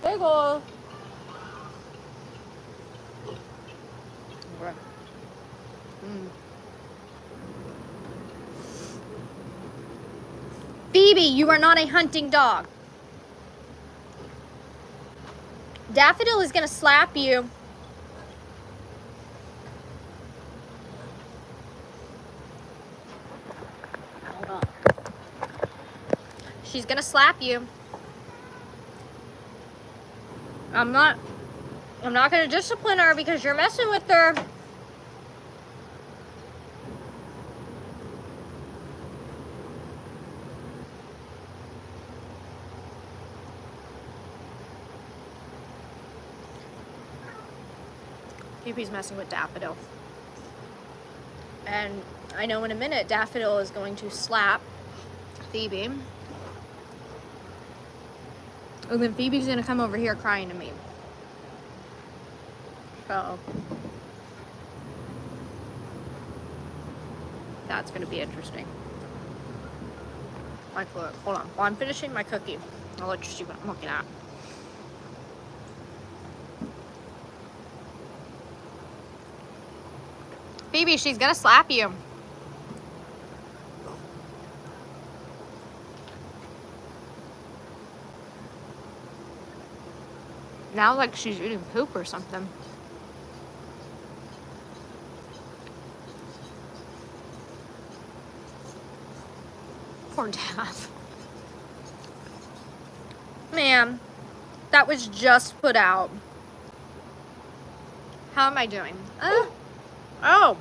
Pickle. Phoebe, you are not a hunting dog. Daffodil is gonna slap you. Hold on. She's gonna slap you. I'm not gonna discipline her because you're messing with her. Phoebe's messing with Daffodil. And I know in a minute Daffodil is going to slap Phoebe. And then Phoebe's gonna come over here crying to me. So that's gonna be interesting. Hold on. While I'm finishing my cookie, I'll let you see what I'm looking at. Phoebe, she's gonna slap you. Now like she's eating poop or something. Poor Daff. Ma'am, that was just put out. How am I doing? Oh.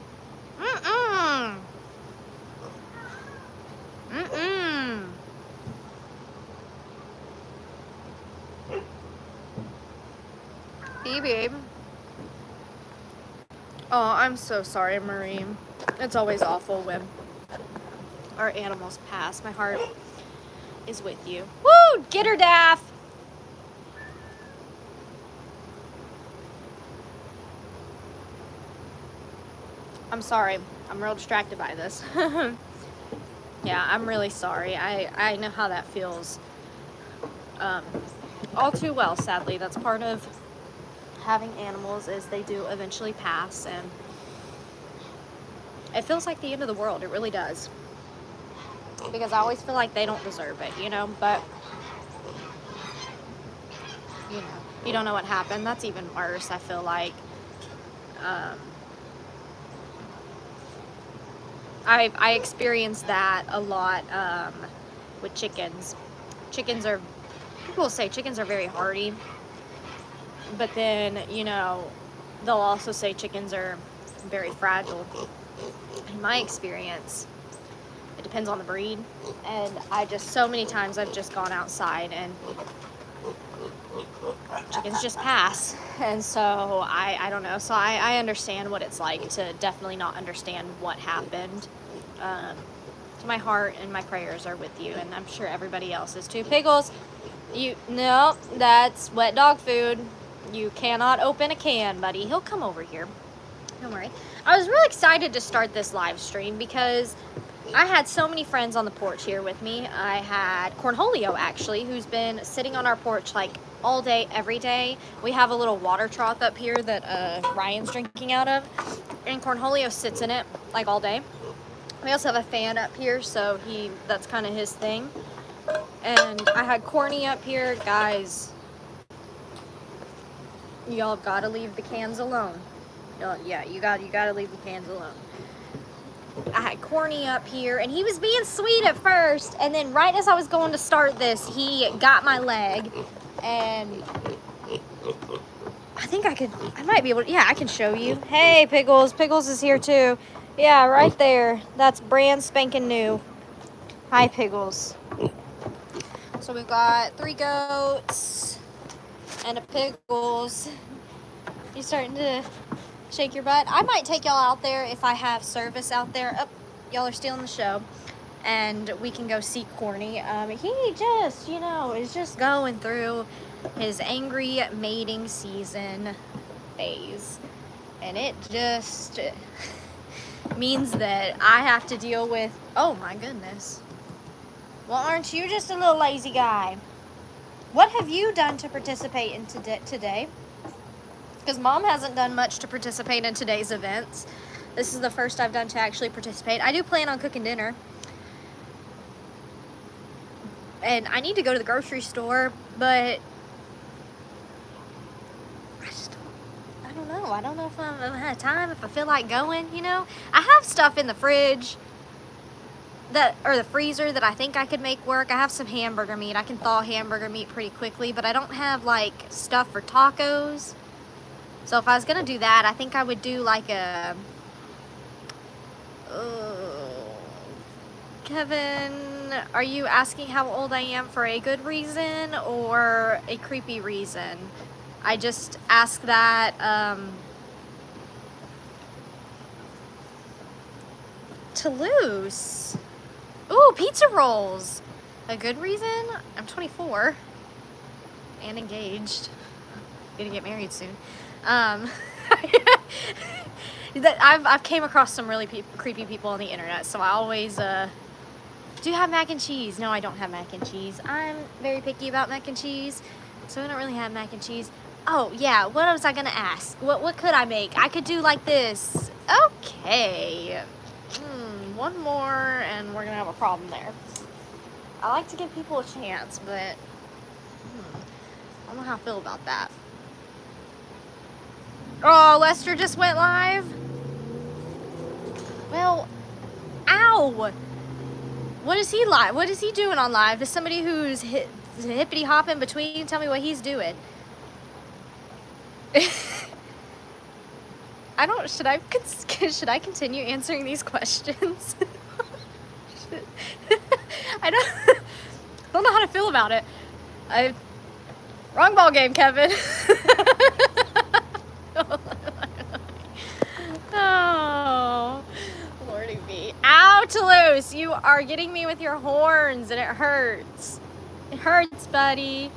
Phoebe. Oh, I'm so sorry, Marie. It's always awful when our animals pass. My heart is with you. Woo! Get her, Daff! I'm sorry. I'm real distracted by this. Yeah, I'm really sorry. I know how that feels. All too well, sadly. That's part of having animals, is they do eventually pass, and it feels like the end of the world. It really does. Because I always feel like they don't deserve it, you know? But, you know, you don't know what happened. That's even worse, I feel like. I experienced that a lot with chickens. People say chickens are very hardy, but then, you know, they'll also say chickens are very fragile. In my experience, it depends on the breed, and so many times I've just gone outside and chickens just pass, and so I don't know. So I understand what it's like to definitely not understand what happened. My heart and my prayers are with you, and I'm sure everybody else is too. Pickles, no, that's wet dog food. You cannot open a can, buddy. He'll come over here. Don't worry. I was really excited to start this live stream because I had so many friends on the porch here with me. I had Cornholio, actually, who's been sitting on our porch like all day, every day. We have a little water trough up here that Ryan's drinking out of, and Cornholio sits in it like all day. We also have a fan up here, so that's kind of his thing. And I had Corny up here. Guys, y'all gotta leave the cans alone. Yeah, you gotta leave the cans alone. I had Corny up here, and he was being sweet at first, and then right as I was going to start this, he got my leg, and I might be able to, yeah, I can show you. Hey, Pickles. Pickles is here too. Yeah, right there. That's brand spanking new. Hi, Pickles. So we've got 3 goats and a Pickles. You starting to shake your butt? I might take y'all out there if I have service out there. Oh, y'all are stealing the show. And we can go see Corny. He just, you know, is just going through his angry mating season phase. And it just means that I have to deal with, oh my goodness. Well, aren't you just a little lazy guy? What have you done to participate in today? Because Mom hasn't done much to participate in today's events. This is the first I've done to actually participate. I do plan on cooking dinner. And I need to go to the grocery store, but I don't know. I don't know if I have time, if I feel like going, you know? I have stuff in the fridge or the freezer that I think I could make work. I have some hamburger meat. I can thaw hamburger meat pretty quickly, but I don't have like stuff for tacos. So if I was gonna do that, I think I would do like a Kevin, are you asking how old I am for a good reason or a creepy reason? I just ask that Toulouse. Ooh, pizza rolls. A good reason? I'm 24 and engaged. Gonna get married soon. I've came across some really creepy people on the internet, so I always do you have mac and cheese? No, I don't have mac and cheese. I'm very picky about mac and cheese, so I don't really have mac and cheese. Oh yeah, what was I gonna ask? What could I make? I could do like this. Okay. One more and we're gonna have a problem there. I like to give people a chance, but I don't know how I feel about that. Oh, Lester just went live? Well, ow! What is he live? What is he doing on live? Is somebody who's hippity hopping between tell me what he's doing? Should I continue answering these questions? I don't know how to feel about it. Wrong ball game, Kevin. Oh, Lordy me. Ow, Toulouse, you are getting me with your horns and it hurts. It hurts, buddy.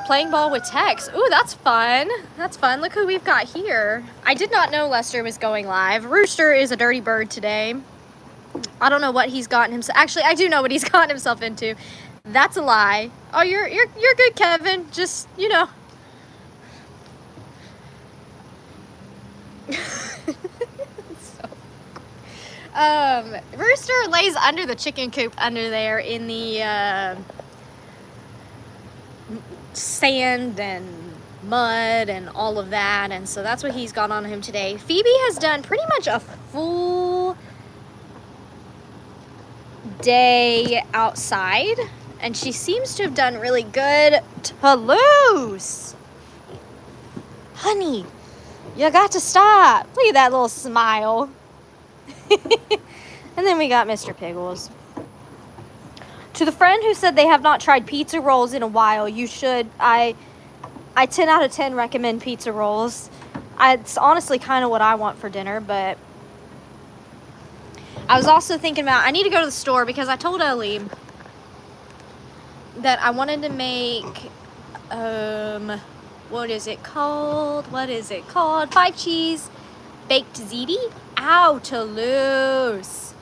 Playing ball with Tex. Ooh, that's fun. That's fun. Look who we've got here. I did not know Lester was going live. Rooster is a dirty bird today. I don't know what he's gotten himself. Actually, I do know what he's gotten himself into. That's a lie. Oh, you're good, Kevin. Just, you know. Rooster lays under the chicken coop under there in the sand and mud and all of that, and so that's what he's got on him today. Phoebe has done pretty much a full day outside, and she seems to have done really good. Toulouse, honey, you got to stop. Look at that little smile. And then we got Mr. Piggles. To the friend who said they have not tried pizza rolls in a while, you should. I 10 out of 10 recommend pizza rolls. It's honestly kind of what I want for dinner, but I was also thinking about, I need to go to the store because I told Ellie that I wanted to make, what is it called? 5 cheese baked ziti. Ow, Toulouse.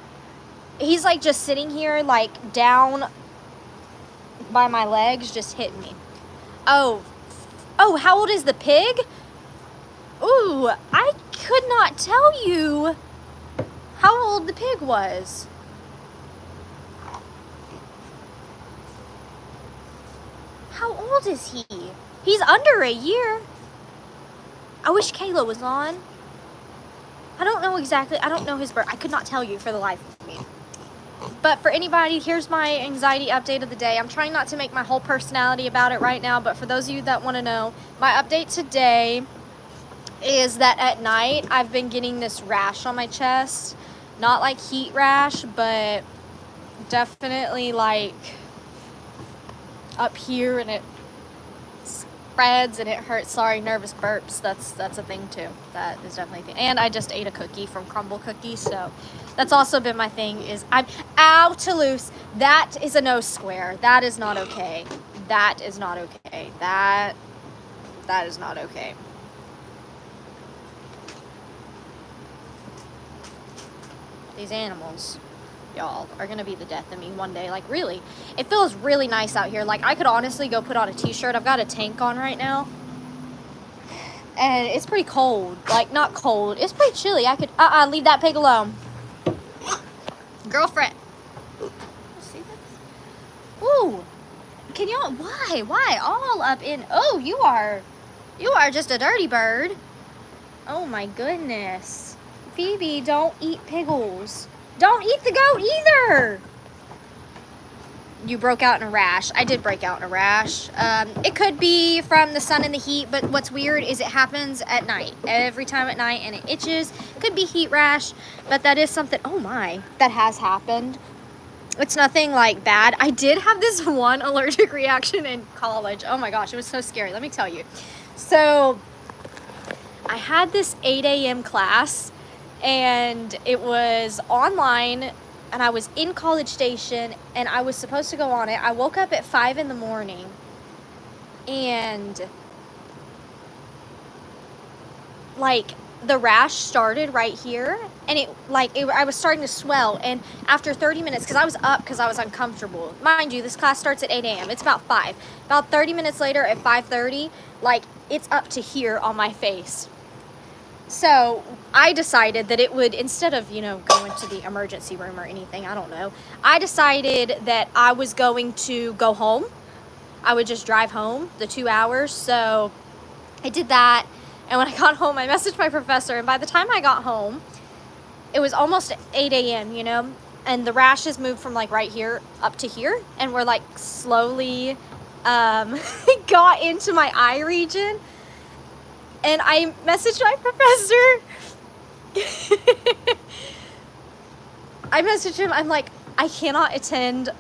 He's like just sitting here like down by my legs, just hitting me. Oh, how old is the pig? Ooh, I could not tell you how old the pig was. How old is he? He's under a year. I wish Kayla was on. I don't know exactly. I don't know his birth. I could not tell you for the life of me. But for anybody, here's my anxiety update of the day. I'm trying not to make my whole personality about it right now, but for those of you that want to know, my update today is that at night I've been getting this rash on my chest. Not like heat rash, but definitely like up here, and it spreads and it hurts. Sorry, nervous burps. That's a thing too. That is definitely a thing. And I just ate a cookie from Crumble Cookies, so that's also been my thing. Ow, Toulouse. That is a no square. That is not okay. That is not okay. That is not okay. These animals. y'all, are gonna be the death of me one day. Like, really, it feels really nice out here. Like, I could honestly go put on a t-shirt. I've got a tank on right now, and it's pretty cold. Like, not cold, it's pretty chilly. I could leave that pig alone, girlfriend. See this? Ooh, can y'all, why all up in, oh, you are just a dirty bird. Oh my goodness. Phoebe, don't eat piggles. Don't eat the goat either. You broke out in a rash. I did break out in a rash. It could be from the sun and the heat, but what's weird is it happens at night. Every time at night, and it itches. Could be heat rash, but that is something, oh my, that has happened. It's nothing like bad. I did have this one allergic reaction in college. Oh my gosh, it was so scary. Let me tell you. So I had this 8 a.m. class, and it was online, and I was in College Station, and I was supposed to go on it. I woke up at 5 in the morning, and like the rash started right here, and I was starting to swell. And after 30 minutes, because I was up because I was uncomfortable, mind you, this class starts at 8 a.m. It's about 5. About 30 minutes later at 5:30, like, it's up to here on my face. So I decided that it would, instead of, going to the emergency room or anything, I don't know, I decided that I was going to go home. I would just drive home the 2 hours. So I did that. And when I got home, I messaged my professor. And by the time I got home, it was almost 8 a.m., and the rashes moved from like right here up to here. And we're like slowly got into my eye region. And I messaged my professor. I messaged him. I'm like, I cannot attend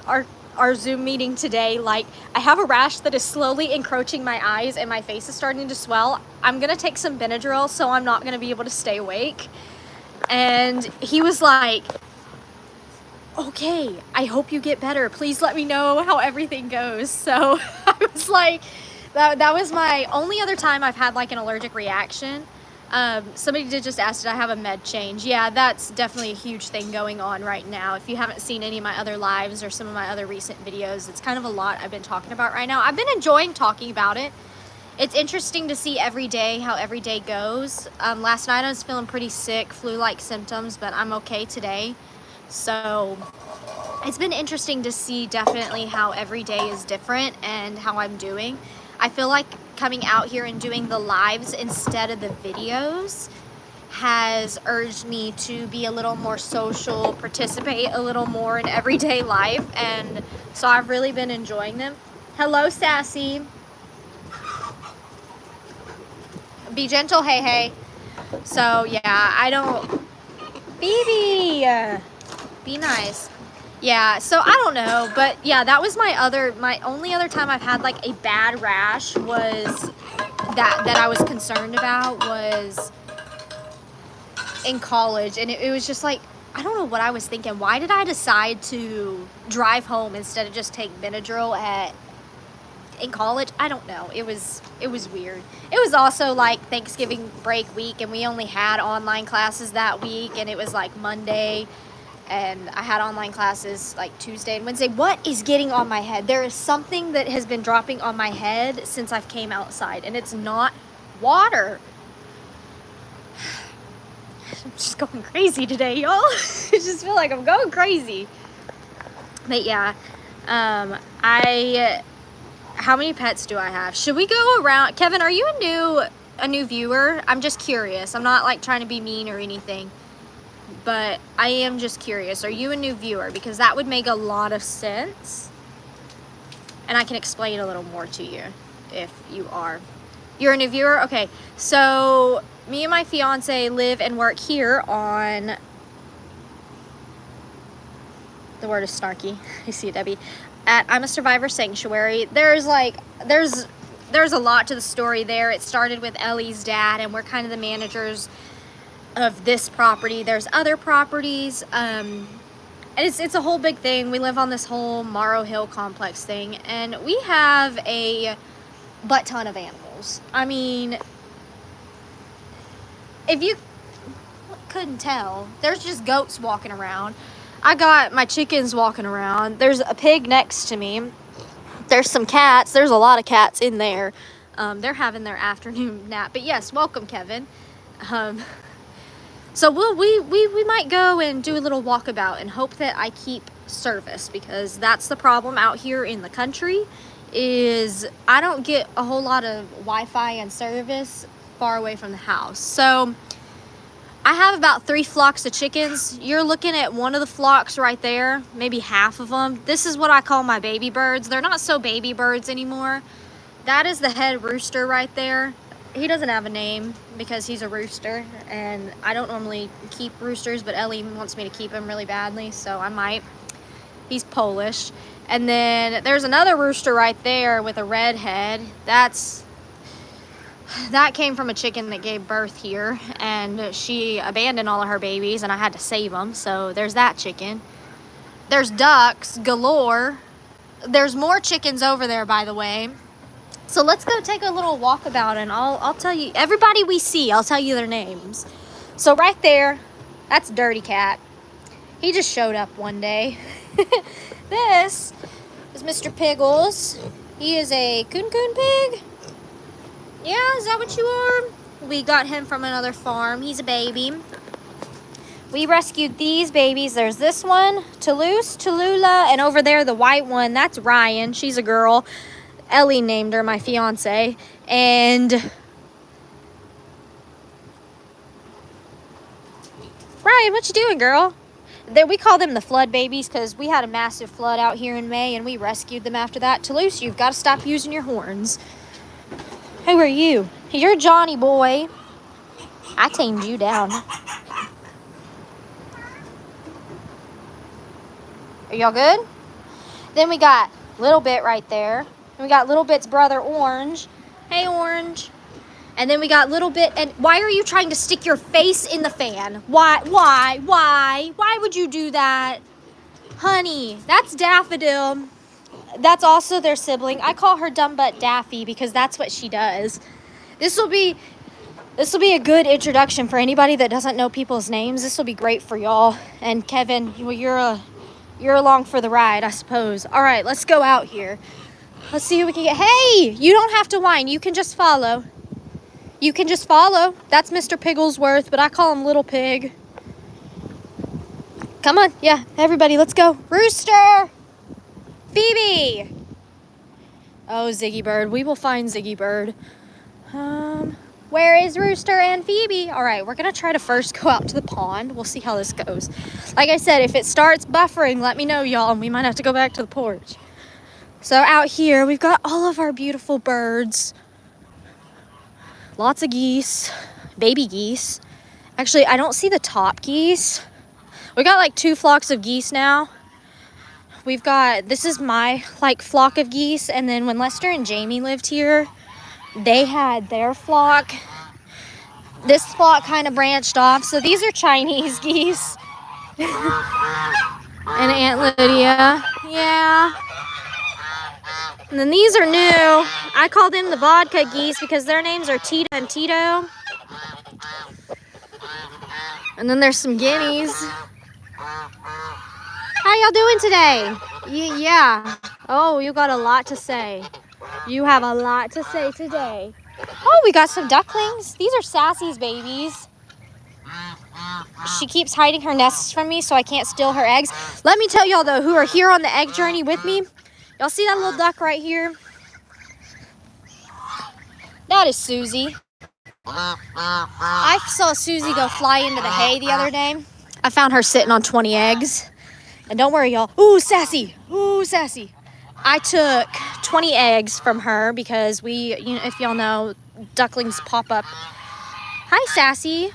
our Zoom meeting today. Like, I have a rash that is slowly encroaching my eyes, and my face is starting to swell. I'm gonna take some Benadryl, so I'm not gonna be able to stay awake. And he was like, okay, I hope you get better. Please let me know how everything goes. So I was like, that was my only other time I've had like an allergic reaction. Somebody did just ask, did I have a med change? Yeah, that's definitely a huge thing going on right now. If you haven't seen any of my other lives or some of my other recent videos, it's kind of a lot I've been talking about right now. I've been enjoying talking about it. It's interesting to see every day how every day goes. Last night I was feeling pretty sick, flu-like symptoms, but I'm okay today. So it's been interesting to see definitely how every day is different and how I'm doing. I feel like coming out here and doing the lives instead of the videos has urged me to be a little more social, participate a little more in everyday life, and so I've really been enjoying them. Hello, Sassy. Be gentle, hey. So yeah, I don't... Phoebe! Be nice. Yeah, so I don't know, but yeah, that was my only other time I've had like a bad rash was that I was concerned about was in college. And it was just like, I don't know what I was thinking. Why did I decide to drive home instead of just take Benadryl in college? I don't know. It was weird. It was also like Thanksgiving break week, and we only had online classes that week, and it was like Monday, and I had online classes like Tuesday and Wednesday. What is getting on my head? There is something that has been dropping on my head since I've came outside, and it's not water. I'm just going crazy today, y'all. I just feel like I'm going crazy. But yeah, how many pets do I have? Should we go around? Kevin, are you a new viewer? I'm just curious. I'm not like trying to be mean or anything, but I am just curious. Are you a new viewer? Because that would make a lot of sense, and I can explain a little more to you if you are. You're a new viewer? Okay, so me and my fiance live and work here on, the word is snarky, I see it, Debbie, at I'm a Survivor Sanctuary. There's a lot to the story there. It started with Ellie's dad, and we're kind of the managers of this property. There's other properties, and it's a whole big thing. We live on this whole Morrow Hill complex thing, and we have a butt ton of animals. I mean, if you couldn't tell, there's just goats walking around. I got my chickens walking around. There's a pig next to me. There's some cats. There's a lot of cats in there. They're having their afternoon nap. But yes, welcome, Kevin. So we might go and do a little walkabout and hope that I keep service, because that's the problem out here in the country, is I don't get a whole lot of Wi-Fi and service far away from the house. So I have about 3 flocks of chickens. You're looking at one of the flocks right there, maybe half of them. This is what I call my baby birds. They're not so baby birds anymore. That is the head rooster right there. He doesn't have a name because he's a rooster, and I don't normally keep roosters, but Ellie wants me to keep him really badly, so I might. He's Polish. And then there's another rooster right there with a red head. That came from a chicken that gave birth here, and she abandoned all of her babies, and I had to save them. So there's that chicken. There's ducks galore. There's more chickens over there, by the way. So let's go take a little walkabout, and I'll tell you everybody we see. I'll tell you their names. So right there, that's Dirty Cat. He just showed up one day. This is Mr. Piggles. He is a coon pig. Yeah, is that what you are? We got him from another farm. He's a baby. We rescued these babies. There's this one, Toulouse, Tallulah, and over there, the white one, that's Ryan. She's a girl. Ellie named her, my fiance. And Ryan, what you doing, girl? We call them the flood babies because we had a massive flood out here in May, and we rescued them after that. Toulouse, you've got to stop using your horns. Who are you? You're Johnny boy. I tamed you down. Are y'all good? Then we got Little Bit right there. And we got Little Bit's brother, Orange. Hey, Orange. And then we got Little Bit. And why are you trying to stick your face in the fan? Why would you do that? Honey, that's Daffodil. That's also their sibling. I call her Dumb Butt Daffy because that's what she does. This will be a good introduction for anybody that doesn't know people's names. This will be great for y'all. And Kevin, well, you're along for the ride, I suppose. All right, let's go out here. Let's see who we can get. Hey, you don't have to whine. You can just follow. You can just follow. That's Mr. Pigglesworth, but I call him Little Pig. Come on, yeah, everybody, let's go. Rooster! Phoebe! Oh, Ziggy Bird. We will find Ziggy Bird. Where is Rooster and Phoebe? All right, we're going to try to first go out to the pond. We'll see how this goes. Like I said, if it starts buffering, let me know, y'all, and we might have to go back to the porch. So out here, we've got all of our beautiful birds. Lots of geese. Baby geese. Actually, I don't see the top geese. We got like 2 flocks of geese now. We've got, this is my like flock of geese, and then when Lester and Jamie lived here, they had their flock. This flock kind of branched off, so these are Chinese geese. And Aunt Lydia, yeah. And then these are new. I call them the vodka geese because their names are Tita and Tito. And then there's some guineas. How y'all doing today? Yeah. Oh, you got a lot to say. You have a lot to say today. Oh, we got some ducklings. These are Sassy's babies. She keeps hiding her nests from me so I can't steal her eggs. Let me tell y'all, though, who are here on the egg journey with me. Y'all see that little duck right here? That is Susie. I saw Susie go fly into the hay the other day. I found her sitting on 20 eggs. And don't worry, y'all. Ooh, Sassy. Ooh, Sassy. I took 20 eggs from her because if y'all know, ducklings pop up. Hi, Sassy. You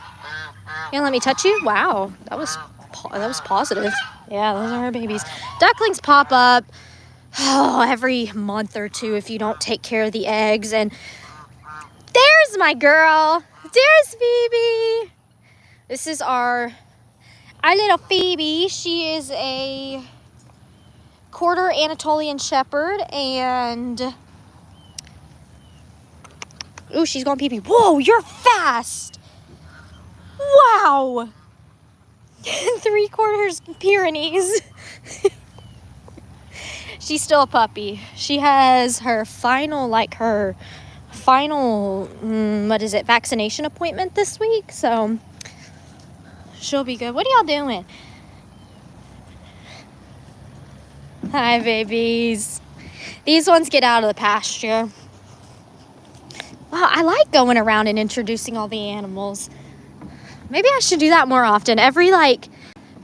gonna let me touch you? Wow, that was positive. Yeah, those are her babies. Ducklings pop up every month or 2 if you don't take care of the eggs. And there's my girl. There's Phoebe. This is our little Phoebe. She is a quarter Anatolian Shepherd, and ooh, she's going pee-pee. Whoa, you're fast. Wow. 3/4 Pyrenees. She's still a puppy. She has her final, what is it, vaccination appointment this week. So she'll be good. What are y'all doing? Hi, babies. These ones get out of the pasture. Wow, I like going around and introducing all the animals. Maybe I should do that more often. Every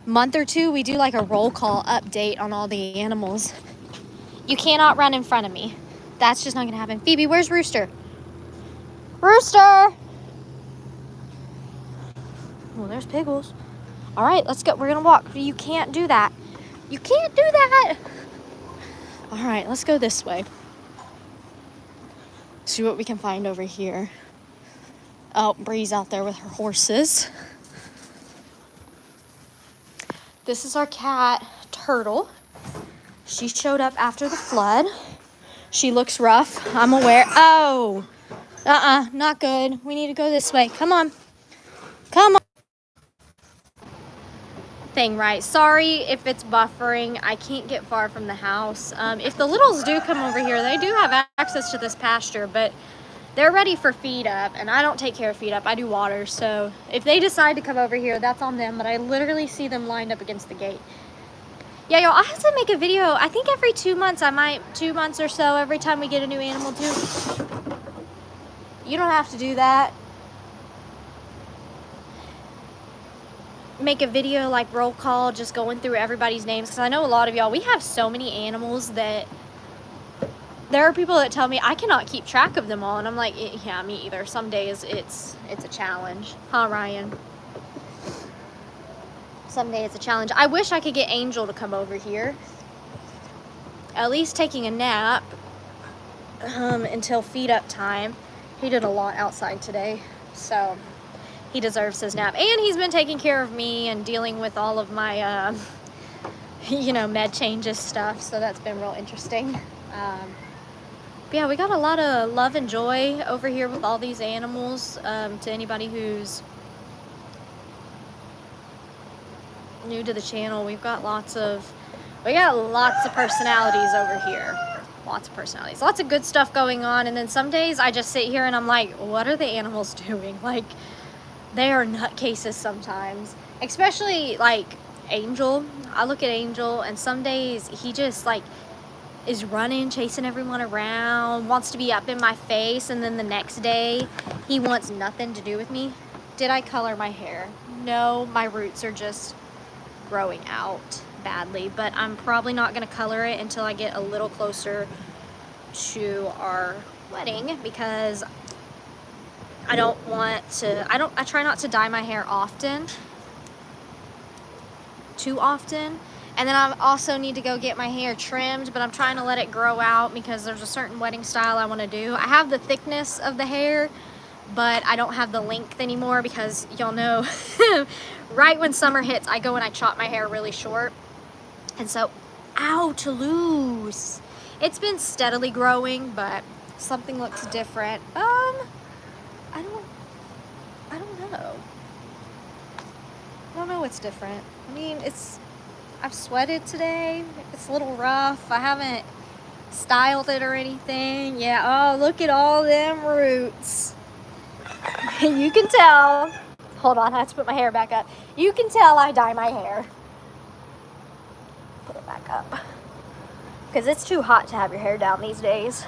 month or two, we do a roll call update on all the animals. You cannot run in front of me. That's just not gonna happen. Phoebe, where's Rooster? Rooster! Well, there's Piggles. All right, let's go. We're gonna walk. You can't do that. You can't do that. All right, let's go this way. See what we can find over here. Oh, Bree's out there with her horses. This is our cat, Turtle. She showed up after the flood. She looks rough, I'm aware. Oh, not good. We need to go this way. Come on. Come on. Thing, right? Sorry if it's buffering. I can't get far from the house. If the littles do come over here, they do have access to this pasture, but they're ready for feed up, and I don't take care of feed up. I do water, so if they decide to come over here, that's on them, but I literally see them lined up against the gate. Yeah, y'all, I have to make a video. I think every 2 months, 2 months or so, every time we get a new animal too. You don't have to do that. Make a video roll call, just going through everybody's names, because I know a lot of y'all, we have so many animals that there are people that tell me I cannot keep track of them all, and I'm like, yeah, me either. Some days it's a challenge. Huh, Ryan? Someday it's a challenge. I wish I could get Angel to come over here. At least taking a nap until feed up time. He did a lot outside today, so he deserves his nap. And he's been taking care of me and dealing with all of my, med changes stuff, so that's been real interesting. But yeah, we got a lot of love and joy over here with all these animals. To anybody who's new to the channel, we got lots of personalities over here. Lots of personalities, lots of good stuff going on. And then some days I just sit here and I'm like, what are the animals doing? They are nutcases sometimes, especially Angel. I look at Angel and some days he just is running, chasing everyone around, wants to be up in my face, and then the next day he wants nothing to do with me. Did I color my hair? No, my roots are just growing out badly, but I'm probably not going to color it until I get a little closer to our wedding, because I don't want to, I try not to dye my hair too often. And then I also need to go get my hair trimmed, but I'm trying to let it grow out because there's a certain wedding style I want to do. I have the thickness of the hair, but I don't have the length anymore because y'all know right when summer hits, I go and I chop my hair really short. And so, ow, Toulouse. It's been steadily growing, but something looks different. I don't know. I don't know what's different. I mean, I've sweated today. It's a little rough. I haven't styled it or anything. Yeah, oh, look at all them roots. You can tell. Hold on, I have to put my hair back up. You can tell I dye my hair. Put it back up. Because it's too hot to have your hair down these days.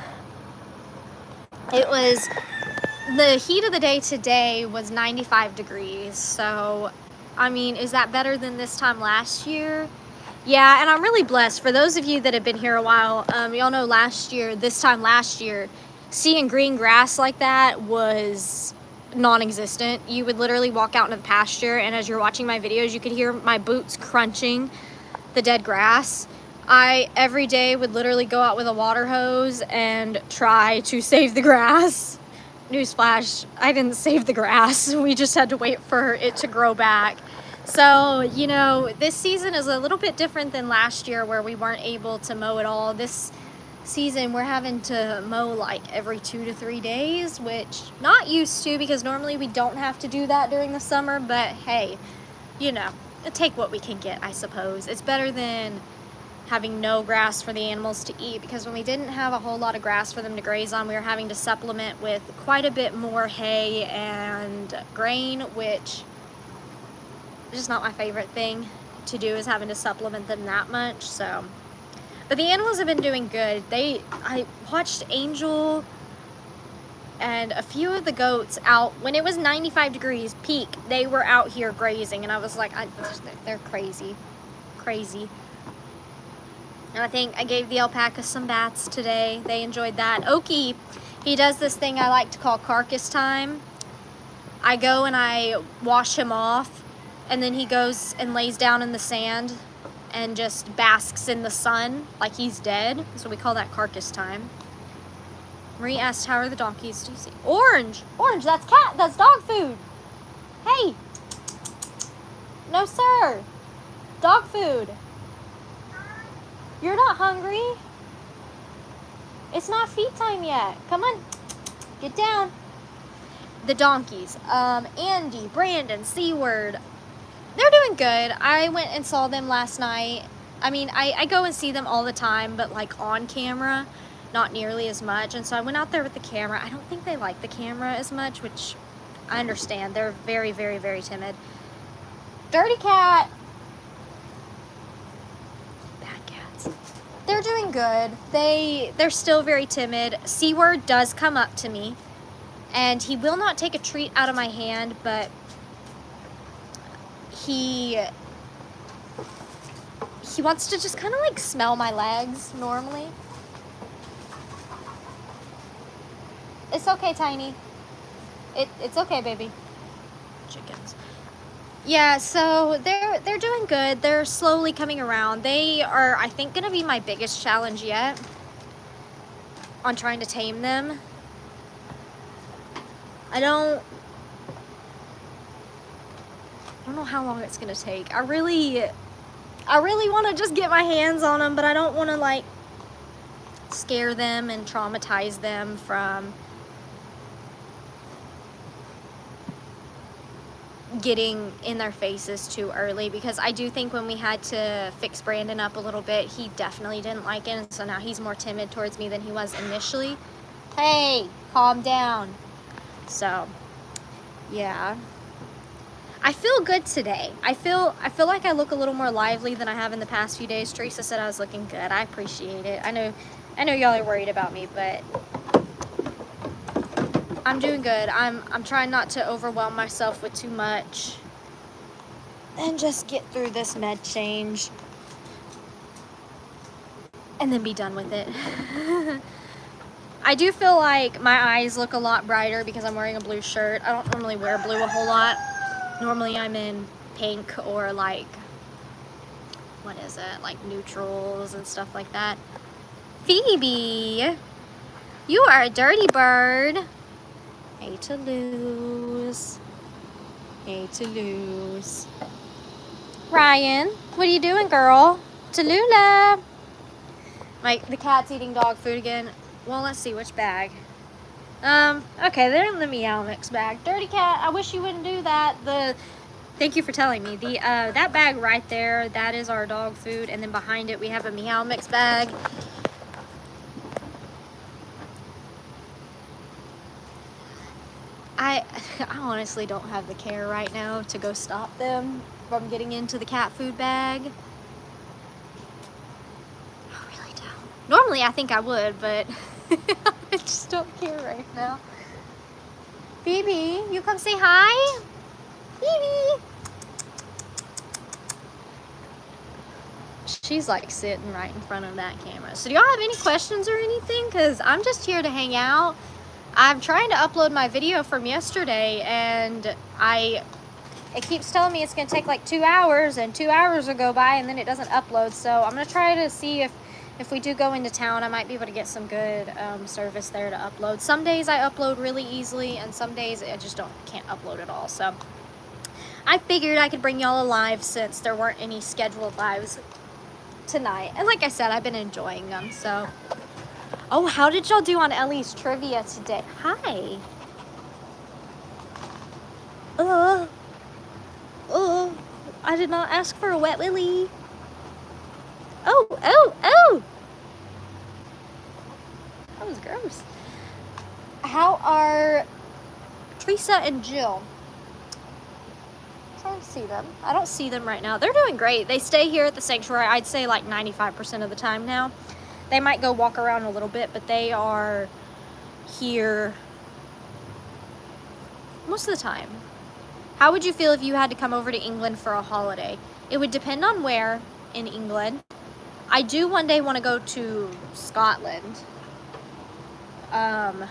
The heat of the day today was 95 degrees. So, I mean, is that better than this time last year? Yeah, and I'm really blessed. For those of you that have been here a while, y'all know this time last year, seeing green grass like that was non-existent. You would literally walk out into the pasture, and as you're watching my videos, you could hear my boots crunching the dead grass. I, every day, would literally go out with a water hose and try to save the grass. Newsflash, I didn't save the grass. We just had to wait for it to grow back. So, you know, this season is a little bit different than last year where we weren't able to mow at all. This season, we're having to mow like every 2 to 3 days, which not used to because normally we don't have to do that during the summer. But hey, you know, take what we can get, I suppose. It's better than having no grass for the animals to eat, because when we didn't have a whole lot of grass for them to graze on, we were having to supplement with quite a bit more hay and grain, which is just not my favorite thing to do, is having to supplement them that much. So, but the animals have been doing good. I watched Angel and a few of the goats out when it was 95 degrees peak. They were out here grazing, and I was like, they're crazy. And I think I gave the alpacas some baths today. They enjoyed that. Okie, he does this thing I like to call carcass time. I go and I wash him off, and then he goes and lays down in the sand and just basks in the sun like he's dead. So we call that carcass time. Marie asked, how are the donkeys? Do you see? Orange, that's dog food. Hey. No, sir. Dog food. You're not hungry? It's not feed time yet. Come on, get down. The donkeys, Andy, Brandon, Seaward, they're doing good. I went and saw them last night. I mean, I go and see them all the time, but like on camera, not nearly as much. And so I went out there with the camera. I don't think they like the camera as much, which I understand. They're very, very, very timid. Dirty cat. They're doing good. They're still very timid. Seaward does come up to me, and he will not take a treat out of my hand, but he wants to just kind of like smell my legs normally. It's okay, Tiny. It's okay, baby. Chickens. Yeah, so they're doing good. They're slowly coming around. They are, I think, gonna be my biggest challenge yet on trying to tame them. I don't know how long it's gonna take. I really want to just get my hands on them, but I don't want to like scare them and traumatize them from getting in their faces too early, because I do think when we had to fix Brandon up a little bit, he definitely didn't like it, and so now he's more timid towards me than he was initially. Hey, calm down. So yeah, I feel good today. I feel like I look a little more lively than I have in the past few days. Teresa said I was looking good. I appreciate it. I know y'all are worried about me, but I'm doing good. I'm trying not to overwhelm myself with too much and just get through this med change and then be done with it. I do feel like my eyes look a lot brighter because I'm wearing a blue shirt. I don't normally wear blue a whole lot. Normally I'm in pink or like, what is it? Like neutrals and stuff like that. Phoebe, you are a dirty bird. Hey Toulouse. Hey Toulouse. Ryan, what are you doing, girl? Tallulah. The cat's eating dog food again. Well, let's see which bag. Okay, they're in the Meow Mix bag. Dirty cat, I wish you wouldn't do that. Thank you for telling me. That bag right there, that is our dog food, and then behind it we have a Meow Mix bag. I honestly don't have the care right now to go stop them from getting into the cat food bag. I really don't. Normally I think I would, but I just don't care right now. Phoebe, you come say hi? Phoebe! She's like sitting right in front of that camera. So do y'all have any questions or anything? Because I'm just here to hang out. I'm trying to upload my video from yesterday, and it keeps telling me it's going to take like 2 hours, and 2 hours will go by and then it doesn't upload. So I'm going to try to see if we do go into town, I might be able to get some good service there to upload. Some days I upload really easily, and some days I just can't upload at all. So I figured I could bring y'all a live since there weren't any scheduled lives tonight. And like I said, I've been enjoying them. So, oh, how did y'all do on Ellie's trivia today? Hi. I did not ask for a wet willy. Oh, oh, oh! That was gross. How are Teresa and Jill? I'm trying to see them. I don't see them right now. They're doing great. They stay here at the sanctuary, I'd say like 95% of the time now. They might go walk around a little bit, but they are here most of the time. How would you feel if you had to come over to England for a holiday? It would depend on where in England. I do one day want to go to Scotland. I'm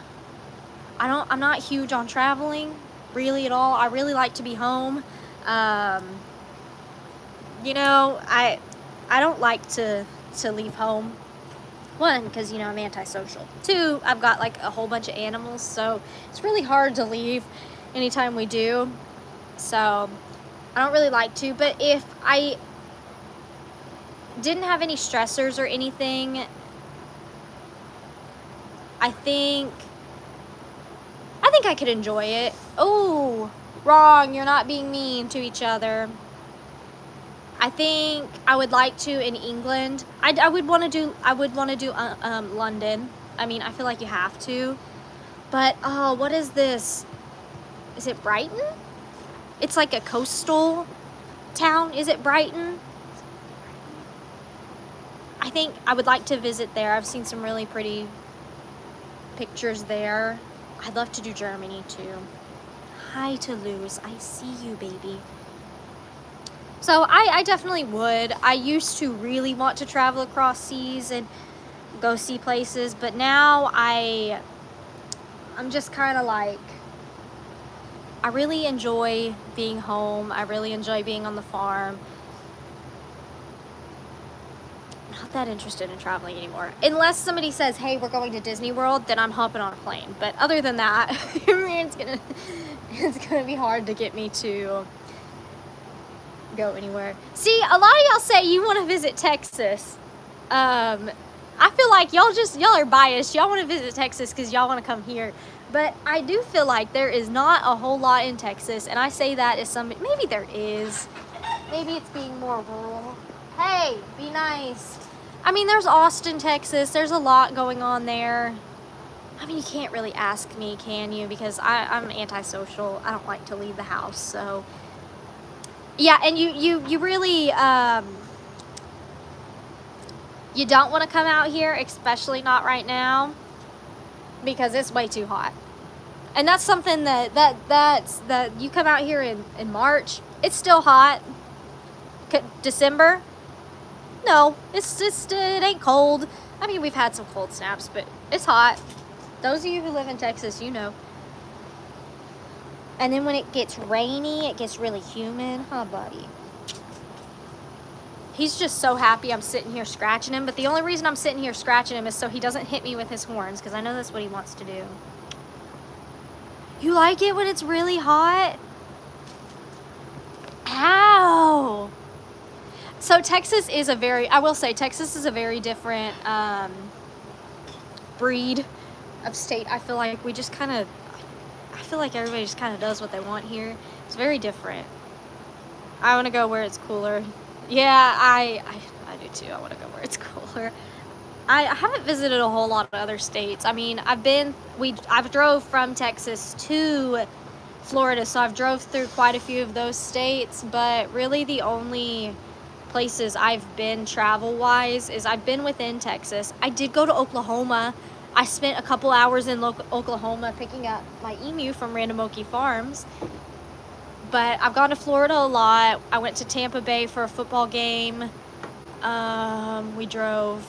not huge on traveling really at all. I really like to be home. You know, I don't like to leave home. One, because, you know, I'm antisocial. Two, I've got like a whole bunch of animals, so it's really hard to leave anytime we do. So I don't really like to, but if I didn't have any stressors or anything, I think I could enjoy it. Oh, wrong, you're not being mean to each other. I think I would like to in England. I would want to do London. I mean, I feel like you have to. But oh, what is this? Is it Brighton? It's like a coastal town. Is it Brighton? I think I would like to visit there. I've seen some really pretty pictures there. I'd love to do Germany too. Hi Toulouse, I see you, baby. So I definitely would. I used to really want to travel across seas and go see places, but now I'm just kind of like, I really enjoy being home. I really enjoy being on the farm. Not that interested in traveling anymore. Unless somebody says, hey, we're going to Disney World, then I'm hopping on a plane. But other than that, it's gonna be hard to get me to go anywhere. See, a lot of y'all say you want to visit Texas. I feel like y'all are biased. Y'all want to visit Texas because y'all want to come here. But I do feel like there is not a whole lot in Texas, and I say that as somebody, maybe there is. Maybe it's being more rural. Hey, be nice. I mean, there's Austin, Texas. There's a lot going on there. I mean, you can't really ask me, can you? Because I'm antisocial. I don't like to leave the house, so. Yeah, and you really, you don't want to come out here, especially not right now, because it's way too hot. And that's something that you come out here in March, it's still hot. December, no, it ain't cold. I mean, we've had some cold snaps, but it's hot. Those of you who live in Texas, you know. And then when it gets rainy, it gets really humid. Huh, buddy? He's just so happy I'm sitting here scratching him. But the only reason I'm sitting here scratching him is so he doesn't hit me with his horns, because I know that's what he wants to do. You like it when it's really hot? Ow! So Texas is I will say, Texas is a very different breed of state. I feel like I feel like everybody just kind of does what they want here. It's very different. I want to go where it's cooler. Yeah, I do too. I want to go where it's cooler. I haven't visited a whole lot of other states. I mean, I've drove from Texas to Florida, so I've drove through quite a few of those states, but really the only places I've been travel-wise is I've been within Texas. I did go to Oklahoma. I spent a couple hours in Oklahoma picking up my emu from Random Okie Farms. But I've gone to Florida a lot. I went to Tampa Bay for a football game. We drove.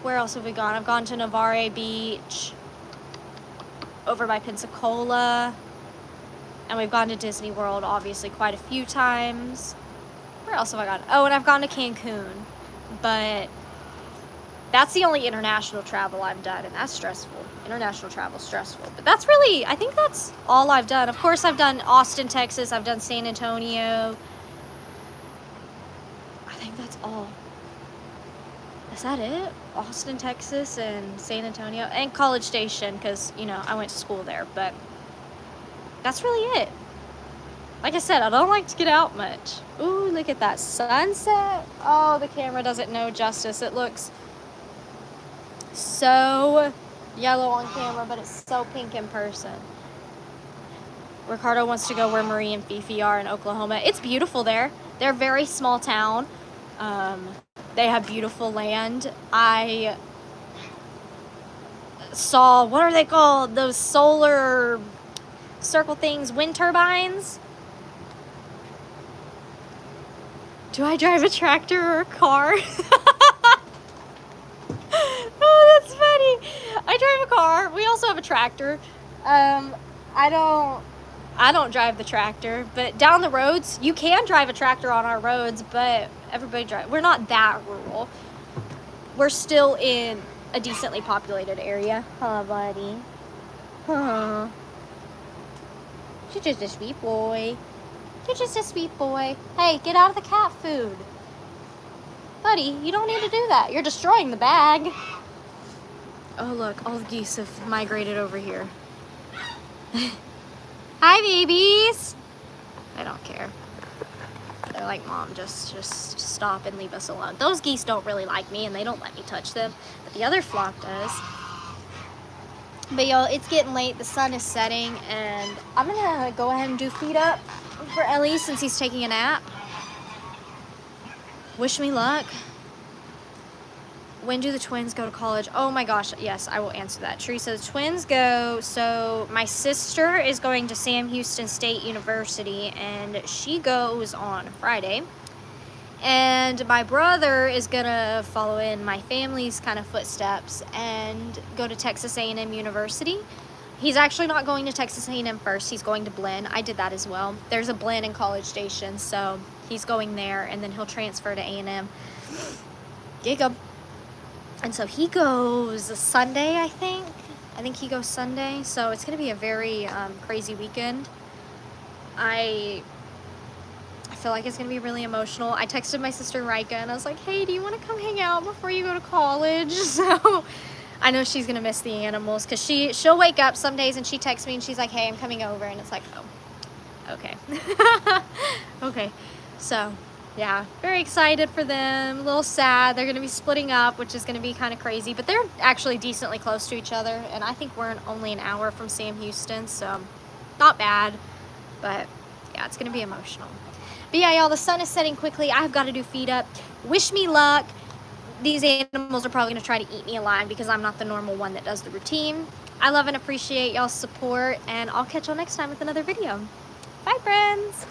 Where else have we gone? I've gone to Navarre Beach, over by Pensacola, and we've gone to Disney World, obviously, quite a few times. Where else have I gone? Oh, and I've gone to Cancun, but that's the only international travel I've done, and that's stressful. International travel, stressful. But that's really, I think that's all I've done. Of course, I've done Austin, Texas. I've done San Antonio. I think that's all. Is that it? Austin, Texas, and San Antonio, and College Station, because, you know, I went to school there, but that's really it. Like I said, I don't like to get out much. Ooh, look at that sunset. Oh, the camera doesn't know justice. It looks so yellow on camera, but it's so pink in person. Ricardo wants to go where Marie and Fifi are in Oklahoma. It's beautiful there. They're a very small town. They have beautiful land. I saw, what are they called? Those solar circle things, wind turbines. Do I drive a tractor or a car? Oh, that's funny. I drive a car. We also have a tractor. I don't drive the tractor, but down the roads, you can drive a tractor on our roads, but everybody drives. We're not that rural. We're still in a decently populated area. Huh, buddy? Huh. You're just a sweet boy. You're just a sweet boy. Hey, get out of the cat food. Buddy, you don't need to do that. You're destroying the bag. Oh, look. All the geese have migrated over here. Hi, babies. I don't care. They're like, Mom, just stop and leave us alone. Those geese don't really like me, and they don't let me touch them. But the other flock does. But, y'all, it's getting late. The sun is setting, and I'm going to go ahead and do feed up for Ellie since he's taking a nap. Wish me luck. When do the twins go to college? Oh my gosh, yes, I will answer that. Teresa, the twins go, so my sister is going to Sam Houston State University, and she goes on Friday. And my brother is gonna follow in my family's kind of footsteps and go to Texas A&M University. He's actually not going to Texas A&M first, he's going to Blinn. I did that as well. There's a Blinn in College Station, so he's going there, and then he'll transfer to A&M. Giga. And so he goes Sunday, I think. I think he goes Sunday. So it's going to be a very crazy weekend. I feel like it's going to be really emotional. I texted my sister Rika and I was like, hey, do you want to come hang out before you go to college? So I know she's going to miss the animals because she'll wake up some days and she texts me and she's like, hey, I'm coming over. And it's like, oh, okay. Okay. So yeah, very excited for them, a little sad. They're going to be splitting up, which is going to be kind of crazy, but they're actually decently close to each other, and I think we're only an hour from Sam Houston, so not bad, but yeah, it's going to be emotional. But yeah, y'all, the sun is setting quickly. I've got to do feed up. Wish me luck. These animals are probably going to try to eat me alive because I'm not the normal one that does the routine. I love and appreciate y'all's support, and I'll catch y'all next time with another video. Bye, friends.